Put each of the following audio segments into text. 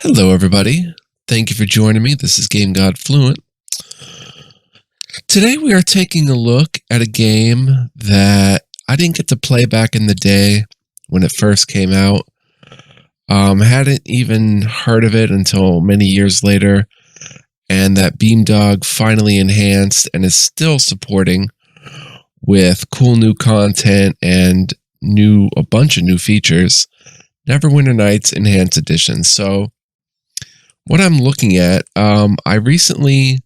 Hello, everybody. Thank you for joining me. This is Game God Fluent. Today, we are taking a look at a game that I didn't get to play back in the day when it first came out. Hadn't even heard of it until many years later, and that Beamdog finally enhanced and is still supporting with cool new content and a bunch of new features. Neverwinter Nights Enhanced Edition. So, what I'm looking at, I recently,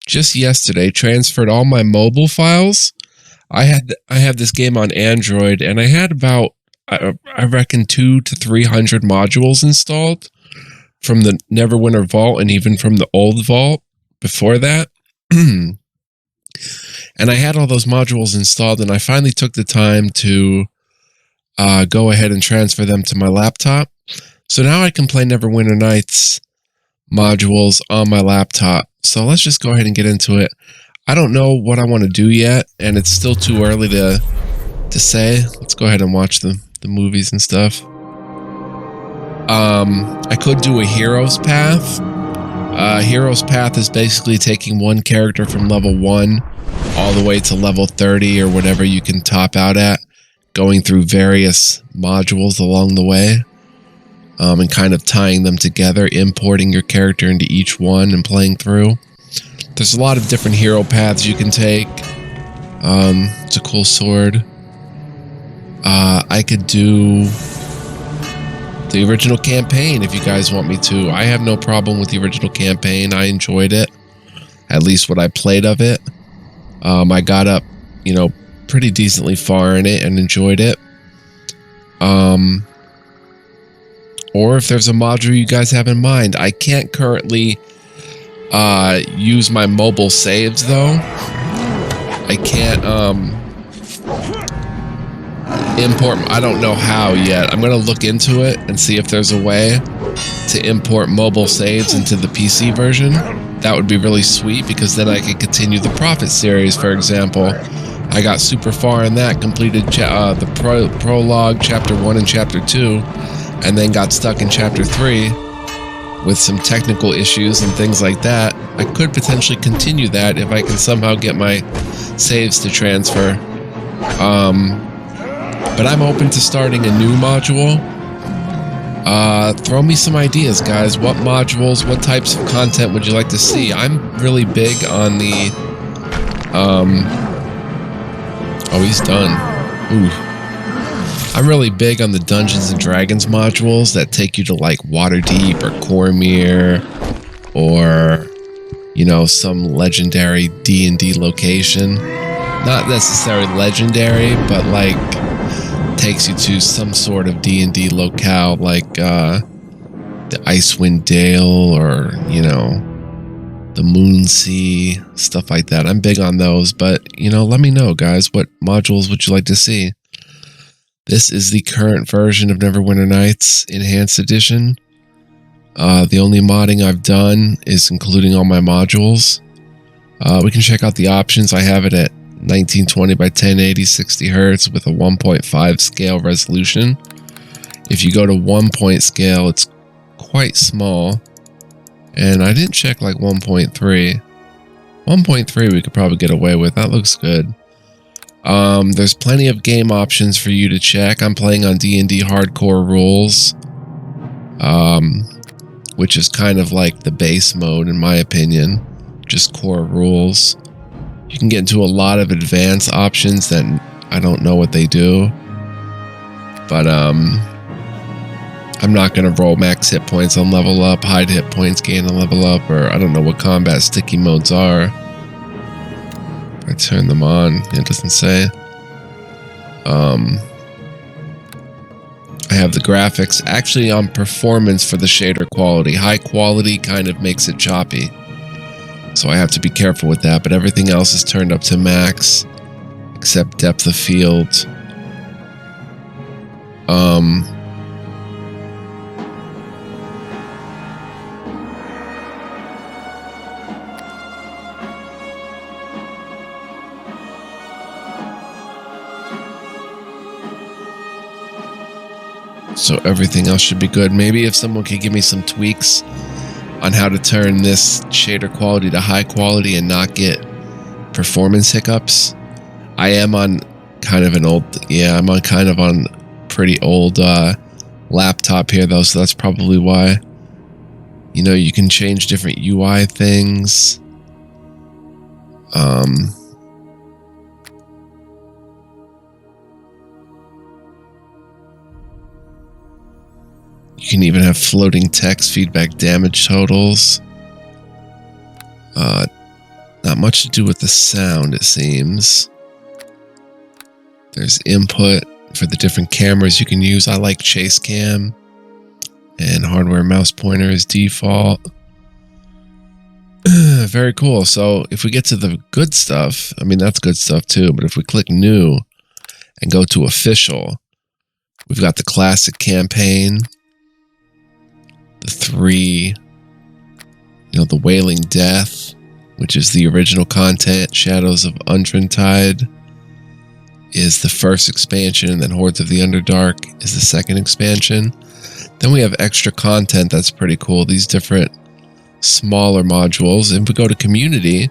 just yesterday, transferred all my mobile files. I have this game on Android, and I had about, I reckon, 200 to 300 modules installed from the Neverwinter Vault and even from the old Vault before that. And I had all those modules installed, and I finally took the time to go ahead and transfer them to my laptop. So now I can play Neverwinter Nights modules on my laptop. So let's just go ahead and get into it. I don't know what I want to do yet, and it's still too early to say. Let's go ahead and watch the movies and stuff. I could do a hero's path. Hero's path is basically taking one character from level 1 all the way to level 30 or whatever you can top out at, going through various modules along the way. And kind of tying them together, importing your character into each one and playing through. There's a lot of different hero paths you can take. It's a cool sword. I could do the original campaign if you guys want me to. I have no problem with the original campaign. I enjoyed it. At least what I played of it. I got up, pretty decently far in it and enjoyed it. Or if there's a module you guys have in mind. I can't currently use my mobile saves, though. I can't import. I don't know how yet. I'm going to look into it and see if there's a way to import mobile saves into the PC version. That would be really sweet, because then I could continue the Prophet series, for example. I got super far in that, completed the prologue, Chapter 1 and Chapter 2, and then got stuck in Chapter 3 with some technical issues and things like that. I could potentially continue that if I can somehow get my saves to transfer. But I'm open to starting a new module. Throw me some ideas, guys. What modules, what types of content would you like to see? I'm really big on the... Oh, he's done. Ooh. I'm really big on the Dungeons and Dragons modules that take you to like Waterdeep or Cormyr or, some legendary D&D location. Not necessarily legendary, but like takes you to some sort of D&D locale, like the Icewind Dale or, the Moonsea, stuff like that. I'm big on those, but, let me know, guys. What modules would you like to see? This is the current version of Neverwinter Nights Enhanced Edition. The only modding I've done is including all my modules. We can check out the options. I have it at 1920 by 1080, 60 Hz with a 1.5 scale resolution. If you go to 1 point scale, it's quite small. And I didn't check like 1.3. 1.3 we could probably get away with. That looks good. There's plenty of game options for you to check. I'm playing on D&D Hardcore Rules, which is kind of like the base mode in my opinion, just core rules. You can get into a lot of advanced options that I don't know what they do, but I'm not going to roll max hit points on level up, hide hit points, gain a level up, or I don't know what combat sticky modes are. I turn them on, it doesn't say. I have the graphics actually on performance for the shader quality. High quality kind of makes it choppy, so I have to be careful with that, but everything else is turned up to max, except depth of field. So everything else should be good. Maybe if someone could give me some tweaks on how to turn this shader quality to high quality and not get performance hiccups. I am on kind of an old, I'm on kind of on pretty old laptop here though, so that's probably why. You know, you can change different UI things. You can even have floating text, feedback, damage totals. Not much to do with the sound, it seems. There's input for the different cameras you can use. I like chase cam, and hardware mouse pointer is default. Very cool. So if we get to the good stuff, I mean, that's good stuff too, but if we click new and go to official, we've got the classic campaign, the 3, the Wailing Death, which is the original content. Shadows of Undrentide is the first expansion, and then Hordes of the Underdark is the second expansion. Then we have extra content that's pretty cool. These different smaller modules. And if we go to community,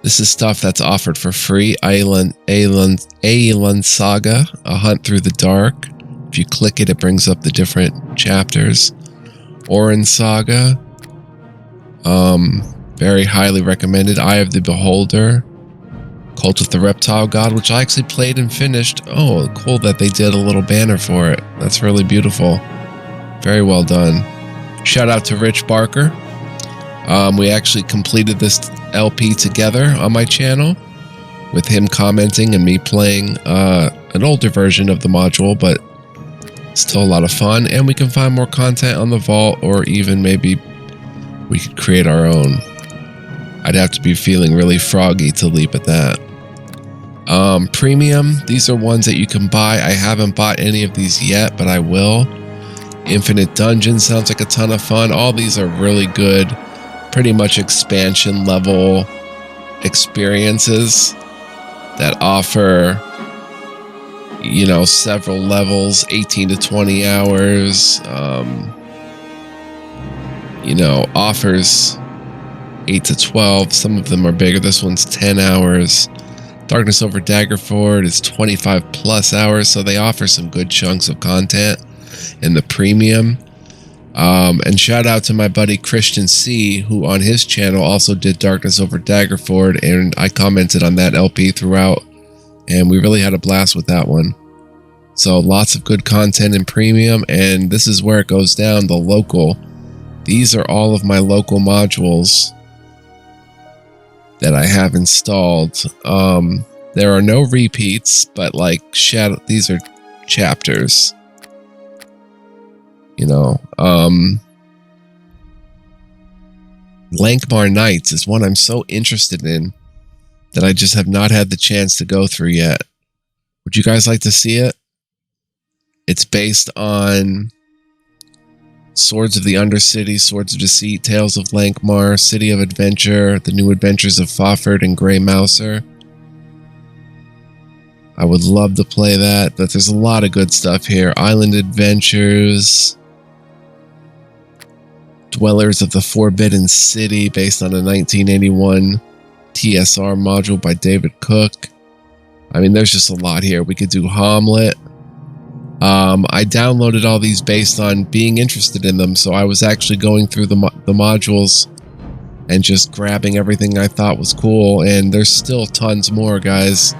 this is stuff that's offered for free. Aelan Saga, A Hunt Through the Dark. If you click it, it brings up the different chapters. Orin Saga, very highly recommended. Eye of the Beholder, Cult of the Reptile God, which I actually played and finished. Oh, cool that they did a little banner for it. That's really beautiful. Very well done. Shout out to Rich Barker. We actually completed this LP together on my channel, with him commenting and me playing an older version of the module, but still a lot of fun. And we can find more content on the vault, or even maybe we could create our own. I'd have to be feeling really froggy to leap at that. Premium, these are ones that you can buy. I haven't bought any of these yet, but I will. Infinite Dungeon sounds like a ton of fun. All these are really good, pretty much expansion level experiences that offer, several levels, 18 to 20 hours, offers 8 to 12. Some of them are bigger. This one's 10 hours. Darkness Over Daggerford is 25 plus hours, so they offer some good chunks of content in the premium. And shout out to my buddy Christian C, who on his channel also did Darkness Over Daggerford, and I commented on that LP throughout, and we really had a blast with that one. So lots of good content in premium, and this is where it goes down, the local. These are all of my local modules that I have installed. There are no repeats, but like these are chapters. Lankmar Nights is one I'm so interested in that I just have not had the chance to go through yet. Would you guys like to see it? It's based on Swords of the Undercity, Swords of Deceit, Tales of Lankmar, City of Adventure, The New Adventures of Fafhrd and Grey Mouser. I would love to play that, but there's a lot of good stuff here. Island Adventures, Dwellers of the Forbidden City, based on a 1981 TSR module by David Cook. I mean, there's just a lot here. We could do Hamlet. I downloaded all these based on being interested in them, so I was actually going through the modules and just grabbing everything I thought was cool, and there's still tons more, guys.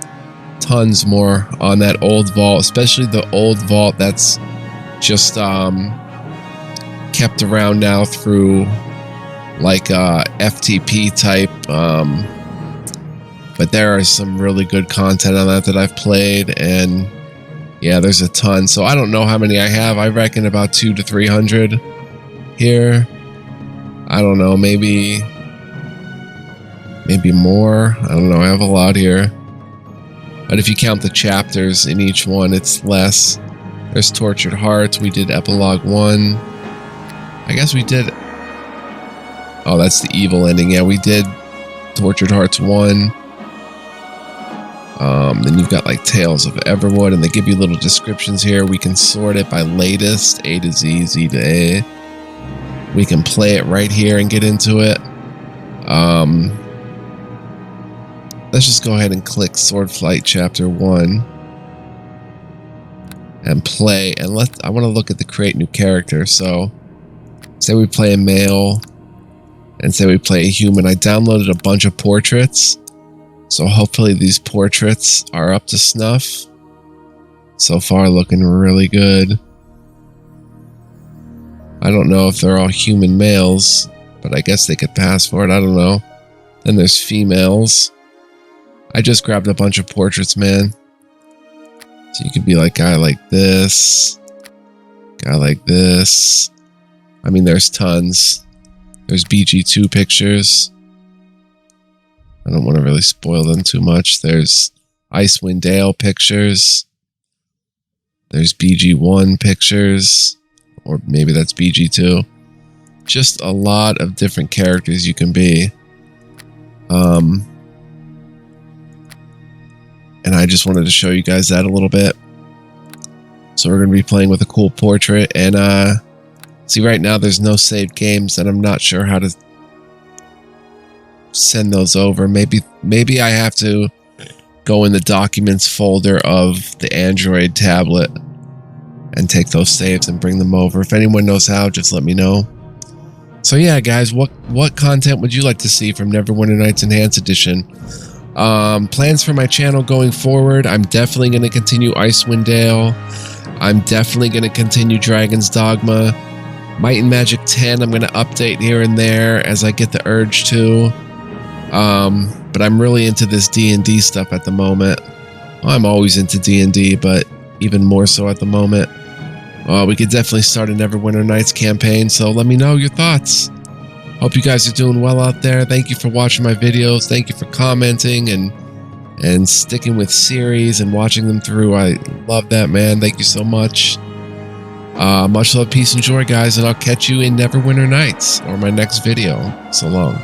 Tons more on that old vault, especially the old vault that's just kept around now through like FTP type, but there are some really good content on that I've played, and yeah, there's a ton. So I don't know how many I have. I reckon about 200 to 300 here. I don't know, maybe more. I don't know. I have a lot here, but if you count the chapters in each one, it's less. There's Tortured Hearts. We did Epilogue 1. I guess we did. Oh, that's the evil ending. Yeah, we did Tortured Hearts 1. Then you've got like Tales of Everwood, and they give you little descriptions here. We can sort it by latest, A to Z, Z to A. We can play it right here and get into it. Let's just go ahead and click Sword Flight Chapter 1 and play. And I want to look at the create new character. So say we play a male and say we play a human. I downloaded a bunch of portraits. So hopefully these portraits are up to snuff. So far looking really good. I don't know if they're all human males, but I guess they could pass for it. I don't know. Then there's females. I just grabbed a bunch of portraits, man. So you could be like guy like this. Guy like this. I mean, there's tons. There's BG2 pictures. I don't want to really spoil them too much. There's Icewind Dale pictures. There's BG1 pictures. Or maybe that's BG2. Just a lot of different characters you can be. And I just wanted to show you guys that a little bit. So we're going to be playing with a cool portrait. And see, right now there's no saved games, and I'm not sure how to send those over. Maybe I have to go in the documents folder of the Android tablet and take those saves and bring them over. If anyone knows how, just let me know. So yeah, guys, what content would you like to see from Neverwinter Nights Enhanced Edition? Plans for my channel going forward: I'm definitely going to continue Icewind Dale. I'm definitely going to continue Dragon's Dogma. Might and Magic 10, I'm going to update here and there as I get the urge to. But I'm really into this D&D stuff at the moment. Well, I'm always into D&D, but even more so at the moment. We could definitely start a Neverwinter Nights campaign, so let me know your thoughts. Hope you guys are doing well out there. Thank you for watching my videos. Thank you for commenting and sticking with series and watching them through. I love that, man. Thank you so much. Much love, peace, and joy, guys, and I'll catch you in Neverwinter Nights or my next video. So long.